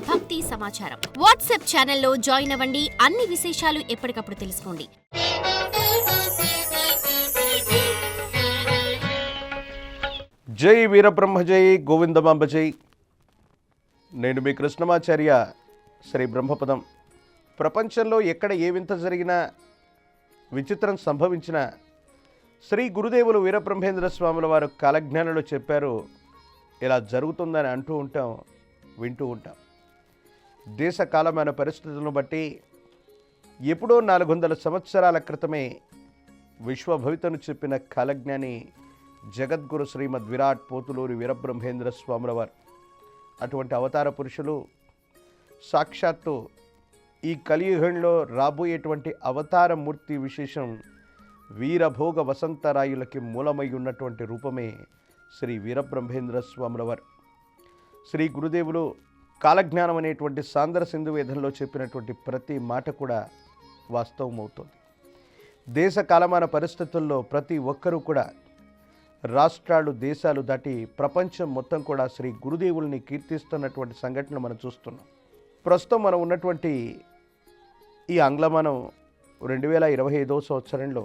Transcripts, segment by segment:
భక్తి సమాచారం. వాట్సాప్ ఛానల్లో జాయిన్ అవ్వండి. అన్ని విశేషాలు ఎప్పటికప్పుడు తెలుసుకోండి. జై వీరబ్రహ్మ జై గోవిందమాంబ జై. నేను మీ కృష్ణమాచార్య. శ్రీ బ్రహ్మపదం. ప్రపంచంలో ఎక్కడ ఏ వింత జరిగినా, విచిత్రం సంభవించినా శ్రీ గురుదేవులు వీరబ్రహ్మేంద్ర స్వాముల వారు కాలజ్ఞానంలో చెప్పారు, ఇలా జరుగుతుందని అంటూ ఉంటాం, వింటూ ఉంటాం. దేశ కాలమైన పరిస్థితులను బట్టి ఎప్పుడో 400 సంవత్సరాల క్రితమే విశ్వభవితను చెప్పిన కాలజ్ఞాని జగద్గురు శ్రీమద్ విరాట్ పోతులూరి వీరబ్రహ్మేంద్ర స్వాముల వారు. అటువంటి అవతార పురుషులు సాక్షాత్తు ఈ కలియుగంలో రాబోయేటువంటి అవతార మూర్తి విశేషం వీరభోగ వసంతరాయులకి మూలమై ఉన్నటువంటి రూపమే శ్రీ వీరబ్రహ్మేంద్ర స్వాముల వారు. శ్రీ గురుదేవులు కాలజ్ఞానం అనేటువంటి సాంద్ర సింధు వేదంలో చెప్పినటువంటి ప్రతి మాట కూడా వాస్తవం అవుతుంది. దేశ కాలమాన పరిస్థితుల్లో ప్రతి ఒక్కరూ కూడా రాష్ట్రాలు, దేశాలు దాటి ప్రపంచం మొత్తం కూడా శ్రీ గురుదేవుల్ని కీర్తిస్తున్నటువంటి సంఘటనలు మనం చూస్తున్నాం. ప్రస్తుతం మనం ఉన్నటువంటి ఈ ఆంగ్లమానం 2025వ సంవత్సరంలో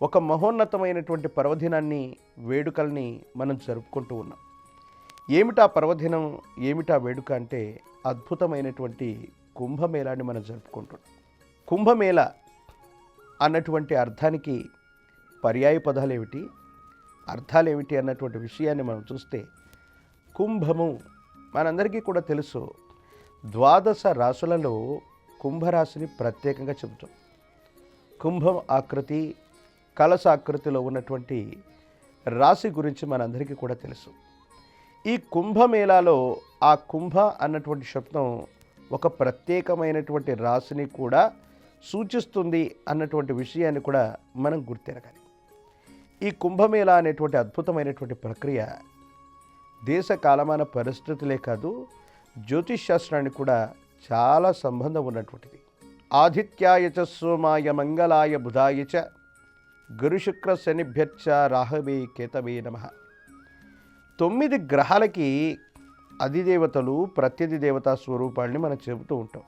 ఒక మహోన్నతమైనటువంటి పర్వదినాన్ని, వేడుకల్ని మనం జరుపుకుంటూ ఉన్నాం. ఏమిటా పర్వదినం, ఏమిటా వేడుక అంటే అద్భుతమైనటువంటి కుంభమేళాన్ని మనం జరుపుకుంటున్నాం. కుంభమేళ అన్నటువంటి అర్థానికి పర్యాయ పదాలు ఏమిటి, అర్థాలు ఏమిటి అన్నటువంటి విషయాన్ని మనం చూస్తే, కుంభము మనందరికీ కూడా తెలుసు. 12 రాశులలో కుంభరాశిని ప్రత్యేకంగా చెబుతాం. కుంభం ఆకృతి, కలశాకృతిలో ఉన్నటువంటి రాశి గురించి మనందరికీ కూడా తెలుసు. ఈ కుంభమేళాలో ఆ కుంభ అన్నటువంటి శబ్దం ఒక ప్రత్యేకమైనటువంటి రాశిని కూడా సూచిస్తుంది అన్నటువంటి విషయాన్ని కూడా మనం గుర్తెరగాలి. ఈ కుంభమేళా అనేటువంటి అద్భుతమైనటువంటి ప్రక్రియ దేశ కాలమాన పరిస్థితులే కాదు, జ్యోతిష్ శాస్త్రానికి కూడా చాలా సంబంధం ఉన్నటువంటిది. ఆదిత్యాయ చ సోమాయ మంగళాయ బుధాయ చ గురుశుక్ర శనిభ్యర్చ రాహవే కేతవే నమః. 9 గ్రహాలకి అధిదేవతలు, ప్రత్యధి దేవతా స్వరూపాలని మనం చెబుతూ ఉంటాం.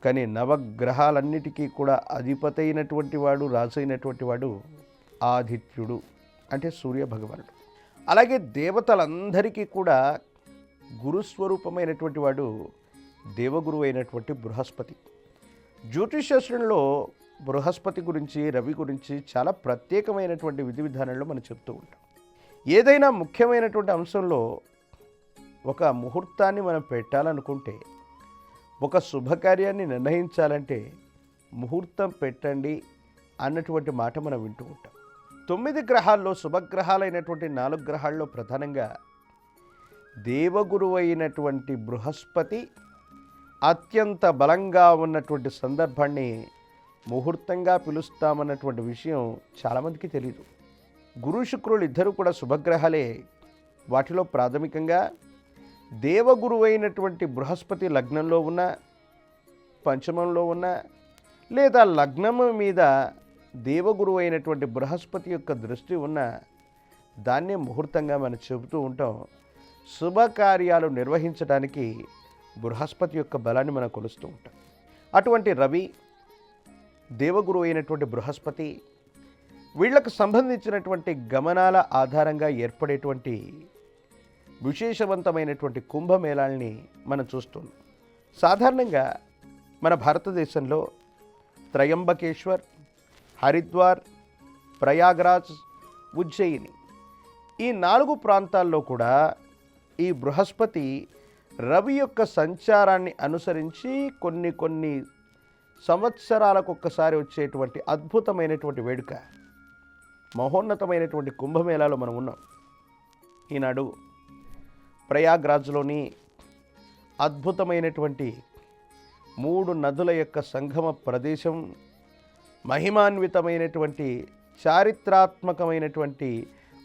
కానీ నవగ్రహాలన్నిటికీ కూడా అధిపతి అయినటువంటి వాడు, రాజు అయినటువంటి వాడు ఆదిత్యుడు, అంటే సూర్య భగవానుడు. అలాగే దేవతలందరికీ కూడా గురుస్వరూపమైనటువంటి వాడు దేవగురువు అయినటువంటి బృహస్పతి. జ్యోతిషశాస్త్రంలో బృహస్పతి గురించి, రవి గురించి చాలా ప్రత్యేకమైనటువంటి విధి విధానాల్లో మనం చెప్తూ ఉంటాం. ఏదైనా ముఖ్యమైనటువంటి అంశంలో ఒక ముహూర్తాన్ని మనం పెట్టాలనుకుంటే, ఒక శుభకార్యాన్ని నిర్ణయించాలంటే ముహూర్తం పెట్టండి అన్నటువంటి మాట మనం వింటూ ఉంటాం. 9 గ్రహాల్లో శుభగ్రహాలైనటువంటి 4 గ్రహాల్లో ప్రధానంగా దేవగురువు అయినటువంటి బృహస్పతి అత్యంత బలంగా ఉన్నటువంటి సందర్భాన్ని ముహూర్తంగా పిలుస్తామన్నటువంటి విషయం చాలామందికి తెలియదు. గురు శుక్రులు ఇద్దరు కూడా శుభగ్రహాలే. వాటిలో ప్రాథమికంగా దేవగురువు అయినటువంటి బృహస్పతి లగ్నంలో ఉన్న, పంచమంలో ఉన్న, లేదా లగ్నము మీద దేవగురువు అయినటువంటి బృహస్పతి యొక్క దృష్టి ఉన్న దాన్నే ముహూర్తంగా మనం చెబుతూ ఉంటాం. శుభకార్యాలు నిర్వహించడానికి బృహస్పతి యొక్క బలాన్ని మనం కొలుస్తూ ఉంటాం. అటువంటి రవి, దేవగురువు అయినటువంటి బృహస్పతి, వీళ్లకు సంబంధించినటువంటి గమనాల ఆధారంగా ఏర్పడేటువంటి విశేషవంతమైనటువంటి కుంభమేళాల్ని మనం చూస్తున్నాం. సాధారణంగా మన భారతదేశంలో త్రయంబకేశ్వర్, హరిద్వార్, ప్రయాగరాజ్, ఉజ్జయిని, ఈ 4 ప్రాంతాల్లో కూడా ఈ బృహస్పతి రవి యొక్క సంచారాన్ని అనుసరించి కొన్ని సంవత్సరాలకు ఒక్కసారి వచ్చేటువంటి అద్భుతమైనటువంటి వేడుక, మహోన్నతమైనటువంటి కుంభమేళాలో మనం ఉన్నాం. ఈనాడు ప్రయాగ్రాజ్లోని అద్భుతమైనటువంటి 3 నదుల యొక్క సంగమ ప్రదేశం, మహిమాన్వితమైనటువంటి, చారిత్రాత్మకమైనటువంటి,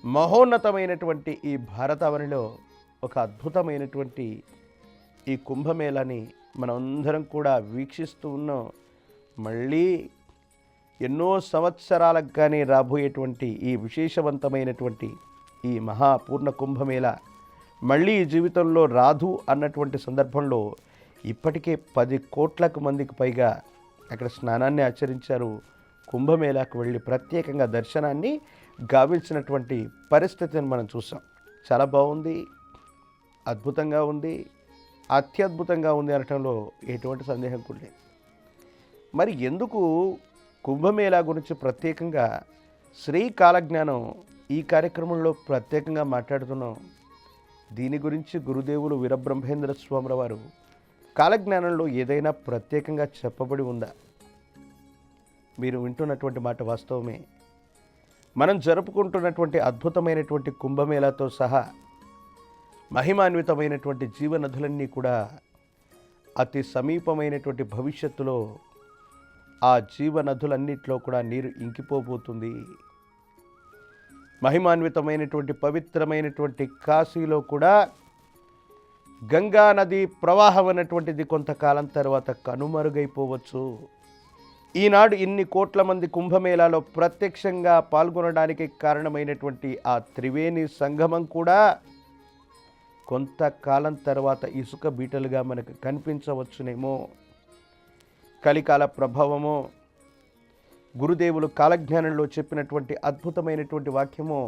మహోన్నతమైనటువంటి ఈ భారతావనిలో ఒక అద్భుతమైనటువంటి ఈ కుంభమేళాని మనందరం కూడా వీక్షిస్తూ ఉన్నాం. మళ్ళీ ఎన్నో సంవత్సరాలకు కానీ రాబోయేటువంటి ఈ విశేషవంతమైనటువంటి ఈ మహాపూర్ణ కుంభమేళ మళ్ళీ ఈ జీవితంలో రాదు అన్నటువంటి సందర్భంలో ఇప్పటికే 10 కోట్లకు మందికి పైగా అక్కడ స్నానాన్ని ఆచరించారు. కుంభమేళాకు వెళ్ళి ప్రత్యేకంగా దర్శనాన్ని గావించినటువంటి పరిస్థితిని మనం చూసాం. చాలా బాగుంది, అద్భుతంగా ఉంది, అత్యద్భుతంగా ఉంది అనటంలో ఎటువంటి సందేహం కూడా లేదు. మరి ఎందుకు కుంభమేళా గురించి ప్రత్యేకంగా శ్రీ కాలజ్ఞానం ఈ కార్యక్రమంలో ప్రత్యేకంగా మాట్లాడుతున్నాం? దీని గురించి గురుదేవులు వీరబ్రహ్మేంద్ర స్వాముల వారు కాలజ్ఞానంలో ఏదైనా ప్రత్యేకంగా చెప్పబడి ఉందా? మీరు వింటున్నటువంటి మాట వాస్తవమే. మనం జరుపుకుంటున్నటువంటి అద్భుతమైనటువంటి కుంభమేళాతో సహా మహిమాన్వితమైనటువంటి జీవనదులన్నీ కూడా అతి సమీపమైనటువంటి భవిష్యత్తులో ఆ జీవనదులన్నిటిలో కూడా నీరు ఇంకిపోబోతుంది. మహిమాన్వితమైనటువంటి పవిత్రమైనటువంటి కాశీలో కూడా గంగా నది ప్రవాహం అనేటువంటిది కొంతకాలం తర్వాత కనుమరుగైపోవచ్చు. ఈనాడు ఇన్ని కోట్ల మంది కుంభమేళాలో ప్రత్యక్షంగా పాల్గొనడానికి కారణమైనటువంటి ఆ త్రివేణి సంగమం కూడా కొంతకాలం తర్వాత ఇసుక బీటలుగా మనకు కనిపించవచ్చునేమో. కలికాల ప్రభావమో, గురుదేవులు కాలజ్ఞానంలో చెప్పినటువంటి అద్భుతమైనటువంటి వాక్యమో,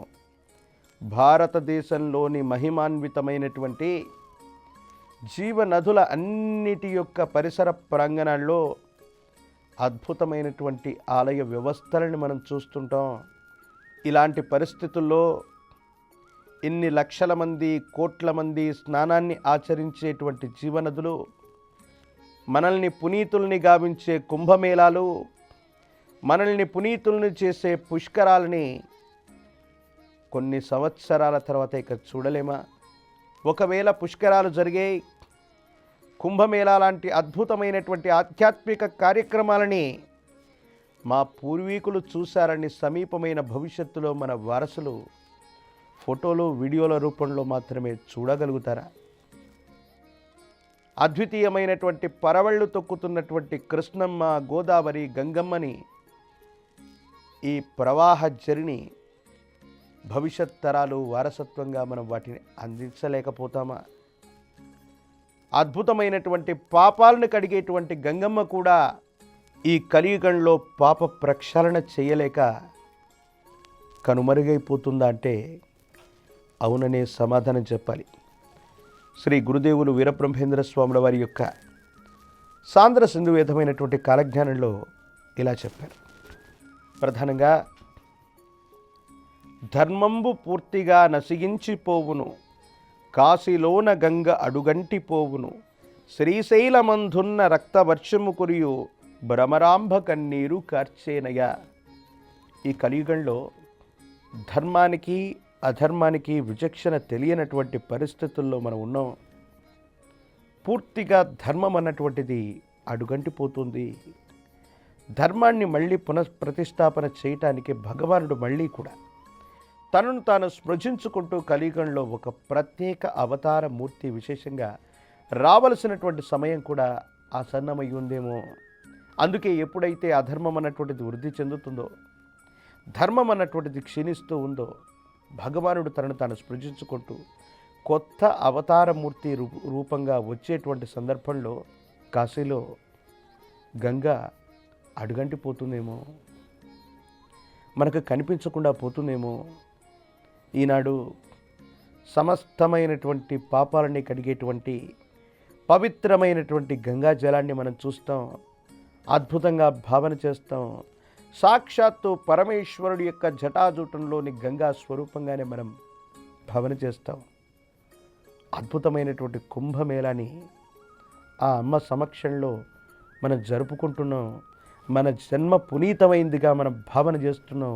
భారతదేశంలోని మహిమాన్వితమైనటువంటి జీవనదుల అన్నిటి యొక్క పరిసర ప్రాంగణాల్లో అద్భుతమైనటువంటి ఆలయ వ్యవస్థలను మనం చూస్తుంటాం. ఇలాంటి పరిస్థితుల్లో ఇన్ని లక్షల మంది, కోట్ల మంది స్నానాన్ని ఆచరించేటువంటి జీవనదులు, మనల్ని పునీతుల్ని గావించే కుంభమేళాలు, మనల్ని పునీతుల్ని చేసే పుష్కరాలని కొన్ని సంవత్సరాల తర్వాత ఇక చూడలేమా? ఒకవేళ పుష్కరాలు జరిగే కుంభమేళా లాంటి అద్భుతమైనటువంటి ఆధ్యాత్మిక కార్యక్రమాలని మా పూర్వీకులు చూశారని సమీపమైన భవిష్యత్తులో మన వారసులు ఫోటోలు, వీడియోల రూపంలో మాత్రమే చూడగలుగుతారా? అద్వితీయమైనటువంటి పరవళ్ళు తొక్కుతున్నటువంటి కృష్ణమ్మ, గోదావరి, గంగమ్మని, ఈ ప్రవాహ జరిని భవిష్యత్ తరాలు వారసత్వంగా మనం వాటిని అందించలేకపోతామా? అద్భుతమైనటువంటి పాపాలను కడిగేటువంటి గంగమ్మ కూడా ఈ కలియుగంలో పాప ప్రక్షాళన చేయలేక కనుమరుగైపోతుందా అంటే అవుననే సమాధానం చెప్పాలి. శ్రీ గురుదేవులు వీరబ్రహ్మేంద్ర స్వాముల వారి యొక్క సాంద్ర సింధువేదమైనటువంటి కాలజ్ఞానంలో ఇలా చెప్పారు. ప్రధానంగా ధర్మంబు పూర్తిగా నశించిపోవును, కాశీలోన గంగ అడుగంటిపోవును, శ్రీశైలమందున్న రక్తవర్షము కురియు భ్రమరాంభ కన్నీరు కార్చేనయ. ఈ కలియుగంలో ధర్మానికి అధర్మానికి విచక్షణ తెలియనటువంటి పరిస్థితుల్లో మనం ఉన్నాం. పూర్తిగా ధర్మం అన్నటువంటిది అడుగంటిపోతుంది. ధర్మాన్ని మళ్ళీ పునఃప్రతిష్టాపన చేయటానికి భగవానుడు మళ్ళీ కూడా తనను తాను స్పృశించుకుంటూ కలియుగంలో ఒక ప్రత్యేక అవతార మూర్తి విశేషంగా రావలసినటువంటి సమయం కూడా ఆసన్నమై ఉందేమో. అందుకే ఎప్పుడైతే అధర్మం అన్నటువంటిది వృద్ధి చెందుతుందో, ధర్మం అన్నటువంటిది క్షీణిస్తూ ఉందో, భగవానుడు తనను తాను స్పృశించుకుంటూ కొత్త అవతారమూర్తి రూపంగా వచ్చేటువంటి సందర్భంలో కాశీలో గంగ అడుగంటిపోతుందేమో, మనకు కనిపించకుండా పోతుందేమో. ఈనాడు సమస్తమైనటువంటి పాపాలని కడిగేటువంటి పవిత్రమైనటువంటి గంగా జలాన్ని మనం చూస్తాం, అద్భుతంగా భావన చేస్తాం. సాక్షాత్తు పరమేశ్వరుడి యొక్క జటాజూటంలోని గంగా స్వరూపంగానే మనం భావన చేస్తాం. అద్భుతమైనటువంటి కుంభమేళాని ఆ అమ్మ సమక్షంలో మనం జరుపుకుంటున్నాం. మన జన్మ పునీతమైందిగా మనం భావన చేస్తున్నాం.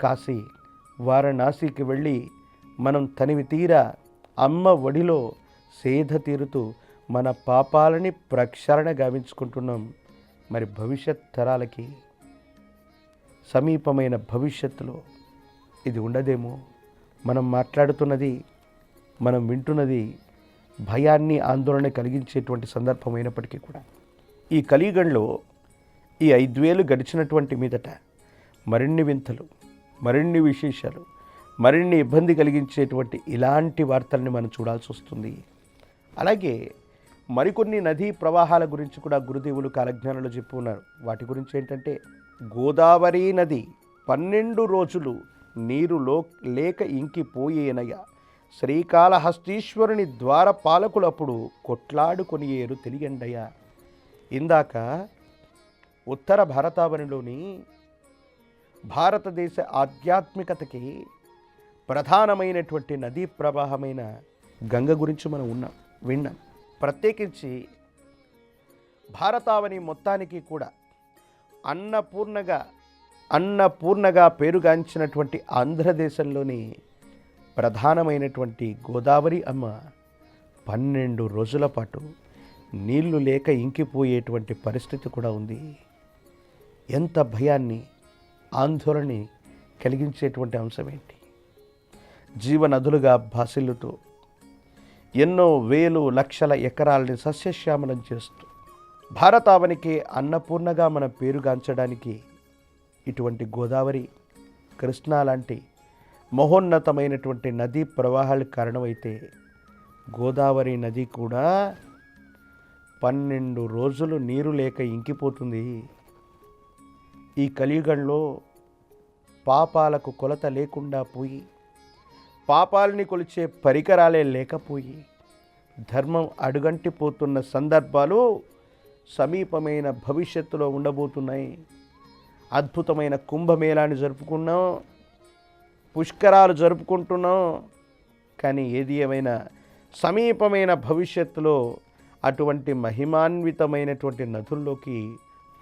కాశీ, వారణాసికి వెళ్ళి మనం తనివి తీరా అమ్మ ఒడిలో సేద తీరుతూ మన పాపాలని ప్రక్షాళన గావించుకుంటున్నాం. మరి భవిష్యత్ తరాలకి సమీపమైన భవిష్యత్తులో ఇది ఉండదేమో. మనం మాట్లాడుతున్నది, మనం వింటున్నది భయాన్ని, ఆందోళన కలిగించేటువంటి సందర్భమైనప్పటికీ కూడా ఈ కలియుగంలో ఈ 5 ఏళ్ళు గడిచినటువంటి మీదట మరిన్ని వింతలు, మరిన్ని విశేషాలు, మరిన్ని ఇబ్బంది కలిగించేటువంటి ఇలాంటి వార్తల్ని మనం చూడాల్సి వస్తుంది. అలాగే మరికొన్ని నదీ ప్రవాహాల గురించి కూడా గురుదేవులు కాలజ్ఞానంలో చెప్పి ఉన్నారు. వాటి గురించి ఏంటంటే, గోదావరి నది 12 రోజులు నీరు లేక ఇంకిపోయేనయ, శ్రీకాళహస్తీశ్వరుని ద్వార పాలకులప్పుడు కొట్లాడుకొని ఏరు తెలియండయ. ఇందాక ఉత్తర భారతావనిలోని భారతదేశ ఆధ్యాత్మికతకి ప్రధానమైనటువంటి నదీ ప్రవాహమైన గంగ గురించి మనం విన్నాం. ప్రత్యేకించి భారతావని మొత్తానికి కూడా అన్నపూర్ణగా పేరుగాంచినటువంటి ఆంధ్రదేశంలోని ప్రధానమైనటువంటి గోదావరి అమ్మ 12 రోజుల పాటు నీళ్లు లేక ఇంకిపోయేటువంటి పరిస్థితి కూడా ఉంది. ఎంత భయాన్ని, ఆందోళన కలిగించేటువంటి అంశం ఏంటి? జీవనదులుగా భాసిల్లుతూ ఎన్నో వేలు లక్షల ఎకరాలని సస్యశ్యామలం చేస్తూ భారతావనికి అన్నపూర్ణగా మన పేరుగాంచడానికి ఇటువంటి గోదావరి, కృష్ణా లాంటి మహోన్నతమైనటువంటి నదీ ప్రవాహాలు కారణమైతే, గోదావరి నది కూడా 12 రోజులు నీరు లేక ఇంకిపోతుంది. ఈ కలియుగంలో పాపాలకు కొలత లేకుండా పోయి, పాపాలని కొలిచే పరికరాలే లేకపోయి, ధర్మం అడుగంటిపోతున్న సందర్భాలు సమీపమైన భవిష్యత్తులో ఉండబోతున్నాయి. అద్భుతమైన కుంభమేళాన్ని జరుపుకున్నాం, పుష్కరాలు జరుపుకుంటున్నాం. కానీ ఏది ఏమైనా సమీపమైన భవిష్యత్తులో అటువంటి మహిమాన్వితమైనటువంటి నదుల్లోకి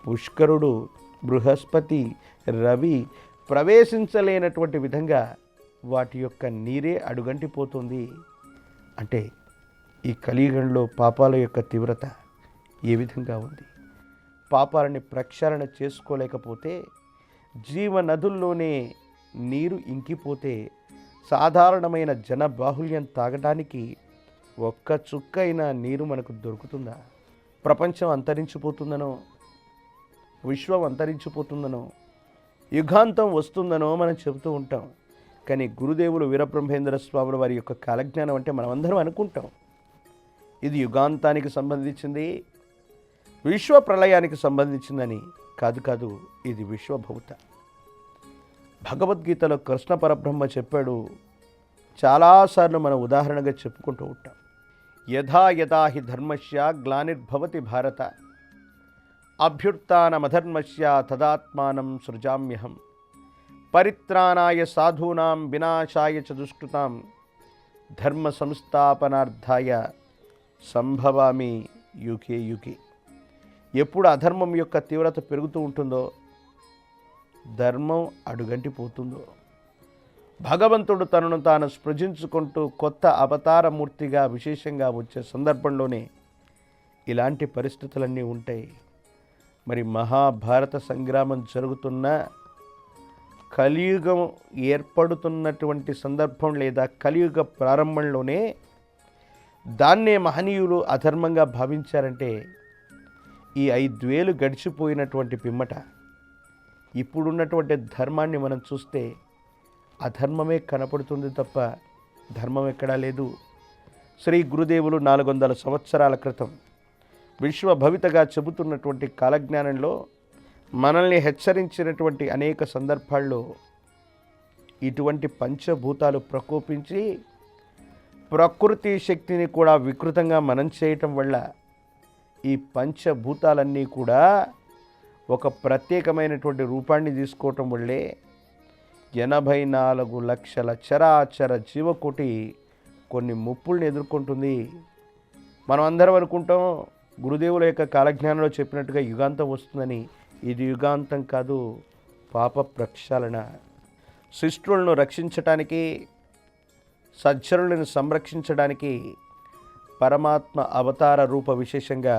పుష్కరుడు, బృహస్పతి, రవి ప్రవేశించలేనటువంటి విధంగా వాటి యొక్క నీరే అడుగంటిపోతుంది. అంటే ఈ కలియుగంలో పాపాల యొక్క తీవ్రత ఏ విధంగా ఉంది? పాపాలని ప్రక్షాళన చేసుకోలేకపోతే, జీవనదుల్లోనే నీరు ఇంకిపోతే, సాధారణమైన జన బాహుల్యం తాగడానికి ఒక్క చుక్క అయినా నీరు మనకు దొరుకుతుందా? ప్రపంచం అంతరించిపోతుందనో, విశ్వం అంతరించిపోతుందనో, యుగాంతం వస్తుందనో మనం చెబుతూ ఉంటాం. కానీ గురుదేవులు వీరబ్రహ్మేంద్ర స్వాముల వారి యొక్క కాలజ్ఞానం అంటే మనమందరం అనుకుంటాం ఇది యుగాంతానికి సంబంధించింది, విశ్వ ప్రళయానికి సంబంధించిందని. కాదు, ఇది విశ్వభౌత. భగవద్గీతలో కృష్ణ పరబ్రహ్మ చెప్పాడు. చాలాసార్లు మనం ఉదాహరణగా చెప్పుకుంటూ ఉంటాం. యథా యథా హి ధర్మస్య గ్లానిర్భవతి భారత, అభ్యుత్థానమధర్మస్య తదాత్మానం సృజామ్యహం, పరిత్రాణాయ సాధూనాం వినాశాయ చ దుష్కృతాం, ధర్మ సంస్థాపనార్థాయ సంభవామి యుగే యుగే. ఎప్పుడు అధర్మం యొక్క తీవ్రత పెరుగుతూ ఉంటుందో, ధర్మం అడుగంటిపోతుందో, భగవంతుడు తనను తాను స్పృజించుకుంటూ కొత్త అవతారమూర్తిగా విశేషంగా వచ్చే సందర్భంలోనే ఇలాంటి పరిస్థితులన్నీ ఉంటాయి. మరి మహాభారత సంగ్రామం జరుగుతున్న కలియుగం ఏర్పడుతున్నటువంటి సందర్భం లేదా కలియుగ ప్రారంభంలోనే దాన్నే మహనీయులు అధర్మంగా భావించారంటే, ఈ 5 ఏళ్ళు గడిచిపోయినటువంటి పిమ్మట ఇప్పుడున్నటువంటి ధర్మాన్ని మనం చూస్తే అధర్మమే కనపడుతుంది తప్ప ధర్మం ఎక్కడా లేదు. శ్రీ గురుదేవులు 400 సంవత్సరాల క్రితం విశ్వభవితగా చెబుతున్నటువంటి కాలజ్ఞానంలో మనల్ని హెచ్చరించినటువంటి అనేక సందర్భాల్లో ఇటువంటి పంచభూతాలు ప్రకోపించి ప్రకృతి శక్తిని కూడా వికృతంగా మనం చేయటం వల్ల ఈ పంచభూతాలన్నీ కూడా ఒక ప్రత్యేకమైనటువంటి రూపాన్ని తీసుకోవటం వల్లే 84 లక్షల చరాచర జీవకోటి కొన్ని ముప్పుల్ని ఎదుర్కొంటుంది. మనం అందరం అనుకుంటాం గురుదేవుల యొక్క కాలజ్ఞానంలో చెప్పినట్టుగా యుగాంతం వస్తుందని. ఇది యుగాంతం కాదు, పాప ప్రక్షాళన. శిష్టులను రక్షించటానికి, సజ్జనులను సంరక్షించడానికి పరమాత్మ అవతార రూప విశేషంగా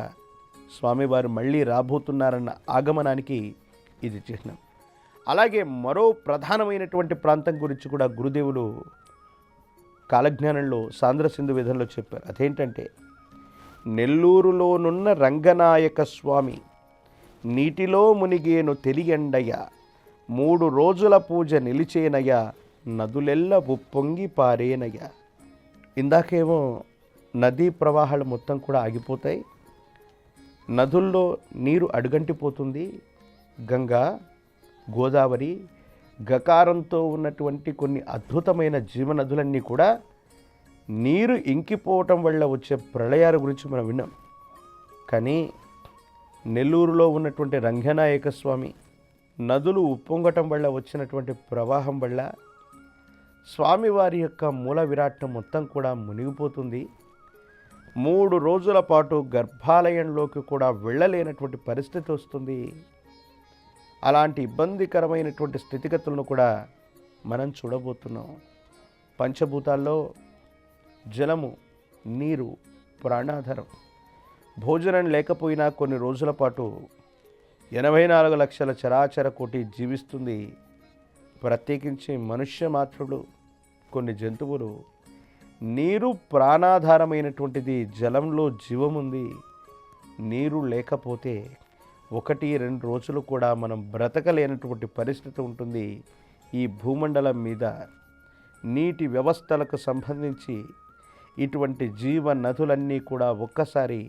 స్వామివారు మళ్ళీ రాబోతున్నారన్న ఆగమనానికి ఇది చిహ్నం. అలాగే మరో ప్రధానమైనటువంటి ప్రాంతం గురించి కూడా గురుదేవులు కాలజ్ఞానంలో సాంద్ర సింధు విధంలో చెప్పారు. అదేంటంటే, నెల్లూరులోనున్న రంగనాయక స్వామి నీటిలో మునిగేను తెలియండయ్య, 3 రోజుల పూజ నిలిచేనయ్య, నదులెల్ల ఉప్పొంగి పారేనయ్య. ఇందాకేమో నదీ ప్రవాహాలు మొత్తం కూడా ఆగిపోతాయి, నదుల్లో నీరు అడుగంటిపోతుంది. గంగా, గోదావరి, గకారంతో ఉన్నటువంటి కొన్ని అద్భుతమైన జీవనదులన్నీ కూడా నీరు ఇంకిపోవటం వల్ల వచ్చే ప్రళయాల గురించి మనం విన్నాం. కానీ నెల్లూరులో ఉన్నటువంటి రంగనాయక స్వామి నదులు ఉప్పొంగటం వల్ల వచ్చినటువంటి ప్రవాహం వల్ల స్వామివారి యొక్క మూల విరాట్టం మొత్తం కూడా మునిగిపోతుంది. 3 రోజుల పాటు గర్భాలయంలోకి కూడా వెళ్ళలేనటువంటి పరిస్థితి వస్తుంది. అలాంటి ఇబ్బందికరమైనటువంటి స్థితిగతులను కూడా మనం చూడబోతున్నాం. పంచభూతాల్లో జలము, నీరు ప్రాణాధారం. భోజనం లేకపోయినా కొన్ని రోజుల పాటు 84 లక్షల చరాచర కోటి జీవిస్తుంది. ప్రత్యేకించి మనుష్య మాత్రుడు, కొన్ని జంతువులు. నీరు ప్రాణాధారమైనటువంటిది, జలంలో జీవముంది. నీరు లేకపోతే 1-2 రోజులు కూడా మనం బ్రతకలేనటువంటి పరిస్థితి ఉంటుంది. ఈ భూమండలం మీద నీటి వ్యవస్థలకు సంబంధించి ఇటువంటి జీవ నదులన్నీ కూడా ఒక్కసారి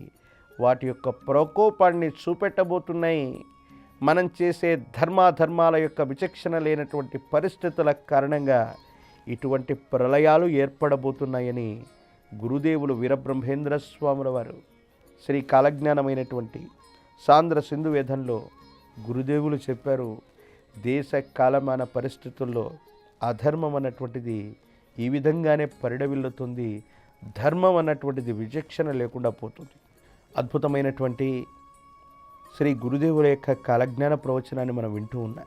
వాటి యొక్క ప్రకోపాన్ని చూపెట్టబోతున్నాయి. మనం చేసే ధర్మాధర్మాల యొక్క విచక్షణ లేనటువంటి పరిస్థితుల కారణంగా ఇటువంటి ప్రళయాలు ఏర్పడబోతున్నాయని గురుదేవులు వీరబ్రహ్మేంద్ర స్వాముల వారు శ్రీ కాలజ్ఞానమైనటువంటి సాంద్ర సింధు వేదంలో గురుదేవులు చెప్పారు. దేశ కాలమాన పరిస్థితుల్లో అధర్మం అన్నటువంటిది ఈ విధంగానే పరిడవిల్లుతుంది, ధర్మం అన్నటువంటిది విచక్షణ లేకుండా పోతుంది. అద్భుతమైనటువంటి శ్రీ గురుదేవుల యొక్క కాలజ్ఞాన ప్రవచనాన్ని మనం వింటూ ఉన్నాం.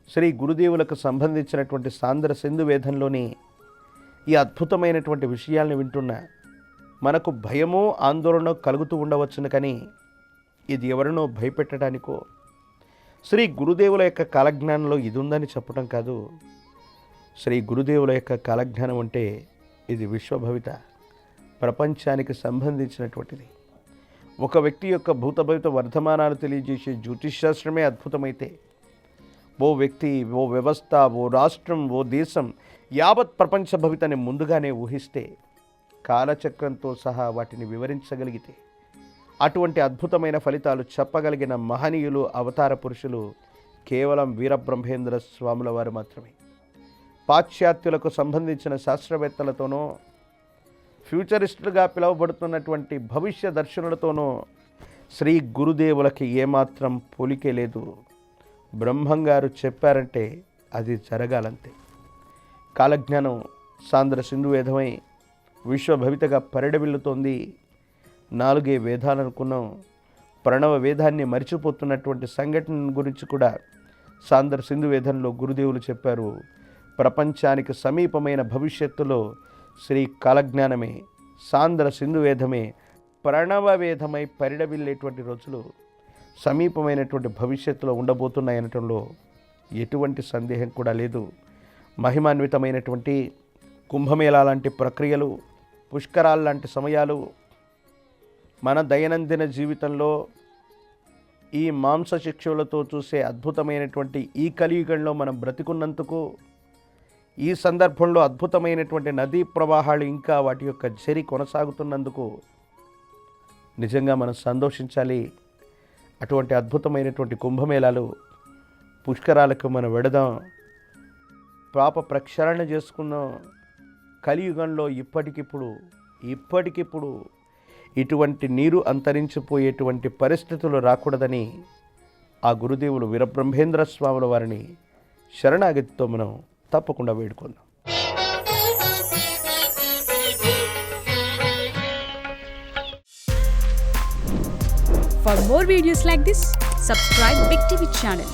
శ్రీ గురుదేవులకు సంబంధించినటువంటి సాంద్ర సింధు వేదంలోని ఈ అద్భుతమైనటువంటి విషయాలను వింటున్నా మనకు భయమో ఆందోళన కలుగుతూ ఉండవచ్చును. కానీ ఇది ఎవరినో భయపెట్టడానికో, శ్రీ గురుదేవుల యొక్క కాలజ్ఞానంలో ఇది ఉందని చెప్పడం కాదు. శ్రీ గురుదేవుల యొక్క కాలజ్ఞానం అంటే ఇది విశ్వభవిత, ప్రపంచానికి సంబంధించినటువంటిది. ఒక వ్యక్తి యొక్క భూతభవిత వర్ధమానాలు తెలియజేసే జ్యోతిష్శాస్త్రమే అద్భుతమైతే, ఓ వ్యక్తి, ఓ వ్యవస్థ, ఓ రాష్ట్రం, ఓ దేశం యావత్ ప్రపంచ భవితని ముందుగానే ఊహిస్తే, కాలచక్రంతో సహా వాటిని వివరించగలిగితే, అటువంటి అద్భుతమైన ఫలితాలు చెప్పగలిగిన మహనీయులు, అవతార పురుషులు కేవలం వీరబ్రహ్మేంద్ర స్వాముల వారు మాత్రమే. పాశ్చాత్యులకు సంబంధించిన శాస్త్రవేత్తలతోనో, ఫ్యూచరిస్టులుగా పిలువబడుతున్నటువంటి భవిష్య దర్శనులతోనో శ్రీ గురుదేవులకి ఏమాత్రం పోలికే లేదు. బ్రహ్మంగారు చెప్పారంటే అది జరగాలంతే. కాలజ్ఞానం సాంద్ర సింధు వేదమై విశ్వభవితగా పరిడవిల్లుతోంది. 4 వేదాలు అనుకున్నాం. ప్రణవ వేదాన్ని మరిచిపోతున్నటువంటి సంఘటన గురించి కూడా సాంద్ర సింధు వేదంలో గురుదేవులు చెప్పారు. ప్రపంచానికి సమీపమైన భవిష్యత్తులో శ్రీ కాలజ్ఞానమే, సాంద్ర సింధు వేదమే ప్రణవ వేదమై పరిడవిల్లేటువంటి రోజులు సమీపమైనటువంటి భవిష్యత్తులో ఉండబోతున్నాయనటంలో ఎటువంటి సందేహం కూడా లేదు. మహిమాన్వితమైనటువంటి కుంభమేళా లాంటి ప్రక్రియలు, పుష్కరాలు లాంటి సమయాలు మన దైనందిన జీవితంలో ఈ మాంస శిక్షులతో చూసే అద్భుతమైనటువంటి ఈ కలియుగంలో మనం బ్రతికున్నందుకు, ఈ సందర్భంలో అద్భుతమైనటువంటి నదీ ప్రవాహాలు ఇంకా వాటి యొక్క జరి కొనసాగుతున్నందుకు నిజంగా మనం సంతోషించాలి. అటువంటి అద్భుతమైనటువంటి కుంభమేళాలు, పుష్కరాలకు మనం వెడదాం, పాప ప్రక్షాళన చేసుకుందాం. కలియుగంలో ఇప్పటికిప్పుడు ఇటువంటి నీరు అంతరించిపోయేటువంటి పరిస్థితులు రాకూడదని ఆ గురుదేవులు వీరబ్రహ్మేంద్ర స్వాముల వారిని శరణాగతితో మనం తప్పకుండా వేడుకుందాం. For more videos like this, subscribe Big TV channel.